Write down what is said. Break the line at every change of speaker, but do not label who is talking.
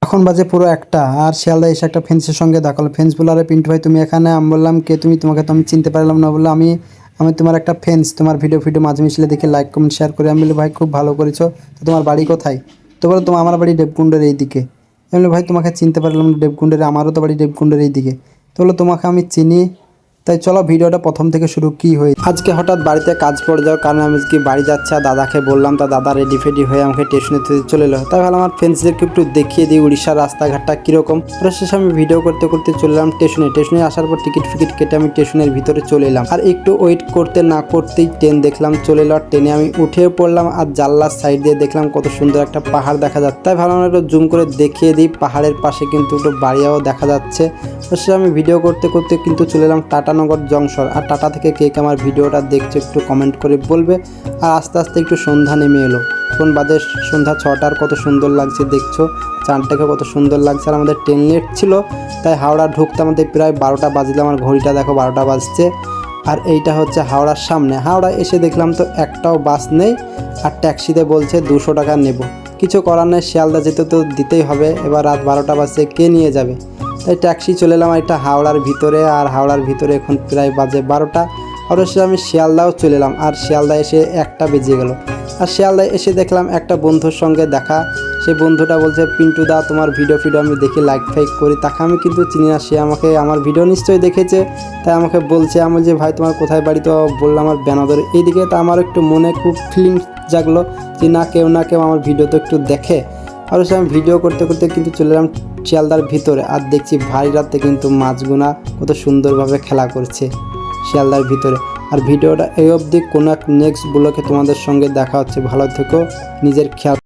এখন বাজে পুরো একটা, আর শিয়ালদা এসে একটা ফেন্সের সঙ্গে দেখা হলো। ফেন্স বলে, আরে পিন্টু ভাই তুমি এখানে? আমি বললাম কে তুমি, তোমাকে তো আমি চিনতে পারলাম না। বললো আমি আমি তোমার একটা ফেন্স, তোমার ভিডিও মাঝে মিশলে দেখে লাইক কমেন্ট শেয়ার করে। আমি বলি ভাই খুব ভালো করেছো, তো তোমার বাড়ি কোথায়? তো বলো তোমার আমার বাড়ি দেবকুণ্ডের এই দিকে। আমি বলি ভাই তোমাকে চিনতে পারলাম না দেবকুণ্ডের, আমারও তো বাড়ি দেবকুণ্ডের এই দিকে। তো বলো তোমাকে আমি চিনি। তাই চলো ভিডিওটা প্রথম থেকে শুরু কি হয়ে। আজকে হঠাৎ বাড়িতে কাজ পড়ে যাওয়ার কারণে আমি কি বাড়ি যাচ্ছি, আর দাদাকে বললাম, তা দাদা রেডি ফেডি হয়ে আমাকে স্টেশনে চলে এলো। তাই ভাবলাম আমার ফ্রেন্ডসদেরকে একটু দেখিয়ে দিই উড়িষ্যার রাস্তাঘাটটা কীরকম। শেষে আমি ভিডিও করতে করতে চলে এলাম স্টেশনে আসার পর টিকিট ফিকিট কেটে আমি স্টেশনের ভিতরে চলে এলাম। আর একটু ওয়েট করতে না করতেই ট্রেন দেখলাম চলে এলো। ট্রেনে আমি উঠে পড়লাম, আর জানলার সাইড দিয়ে দেখলাম কত সুন্দর একটা পাহাড় দেখা যাচ্ছে। তাই ভাবলাম একটু জুম করে দেখিয়ে দিই, পাহাড়ের পাশে কিন্তু একটু বাড়িও দেখা যাচ্ছে। শেষে আমি ভিডিও করতে করতে কিন্তু চলে এলাম টাটানগর জংশন। আর টাটা থেকে কে কে আমার ভিডিওটা দেখছে একটু কমেন্ট করে বলবে। আর আস্তে আস্তে একটু সন্ধ্যা নেমে এলো। এখন বাজে সন্ধ্যা 6টার, কত সুন্দর লাগছে দেখছো, চাঁদটাকে কত সুন্দর লাগছে। আর আমাদের ট্রেন লেট ছিল, তাই হাওড়া ঢুকতে আমাদের প্রায় 12টা বাজলে। আমার ঘড়িটা দেখো 12টা বাজছে। আর এইটা হচ্ছে হাওড়ার সামনে। হাওড়া এসে দেখলাম তো একটাও বাস নেই, আর ট্যাক্সিতে বলছে 200 টাকা নেব। কিছু করার নেই, শিয়ালদা যেতে তো দিতেই হবে। এবার রাত 12টা বাজছে, কে নিয়ে যাবে? তাই ট্যাক্সি চলে এলাম একটা হাওড়ার ভিতরে। আর হাওড়ার ভিতরে এখন প্রায় বাজে 12টা। আর এসে আমি শিয়ালদাও চলে এলাম। আর শিয়ালদা এসে 1টা বেজে গেল। আর শিয়ালদায় এসে দেখলাম একটা বন্ধুর সঙ্গে দেখা। সেই বন্ধুটা বলছে পিন্টু দা তোমার ভিডিও আমি দেখি, লাইক ফাইক করি। তাকে আমি কিন্তু চিনি না, সে আমাকে আমার ভিডিও নিশ্চয়ই দেখেছে। তাই আমাকে বলছে, আমি যে ভাই তোমার কোথায় বাড়ি? তো বললাম আমার বেনাদর এইদিকে। তা আমার একটু মনে খুব ফিলিংস জাগলো যে না কেউ আমার ভিডিও তো একটু দেখে। আর সে আমি ভিডিও করতে করতে কিন্তু চলে এলাম শিয়ালদার ভিতরে। আর দেখছি ভাই রাতে কিন্তু মাছগুনা কত সুন্দরভাবে খেলা করছে শিয়ালদার ভিতরে। আর ভিডিওটা এই অবধি, কোনো এক নেক্সট ব্লগে তোমাদের সঙ্গে দেখা হচ্ছে। ভালো থেকো, নিজের খেয়াল।